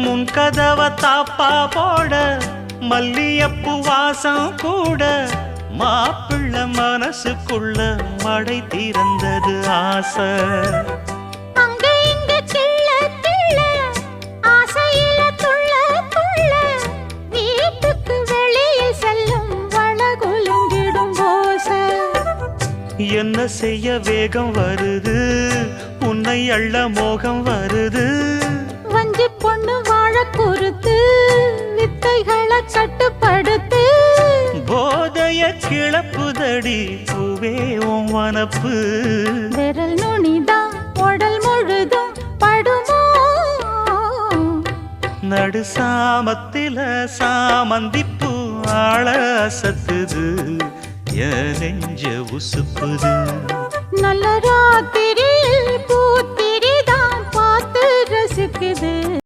முன் கதவ தாப்பா போட மல்லியப்பு வாசம் கூட மாப்பிள்ள மனசுக்குள்ள மடை திறந்தது ஆசை. அங்க இங்க கிள்ள கிள்ள ஆசையில துள்ள துள்ள வீட்டுக்கு வெளியே செல்லும் வளகுலுங்கிடும் ஓசை. என்ன செய்ய வேகம் வருது உன்னை அள்ள மோகம் வருது. வஞ்சி பொண்ணு வாழ குறுத்து வித்தைகளை கட்டுப்படுத்து. போதைய கிளப்புதடி பூவே உன் வனப்பு. விரல் நுனிதான் உடல் முழுதும் படுமோ. நடு சாமத்தில சாமந்திப்பூ ஆள அசத்துது என் நெஞ்ச உசுப்புது. நல்ல ராத்திரியில் பூத்திரிதான் பார்த்து ரசிக்குது.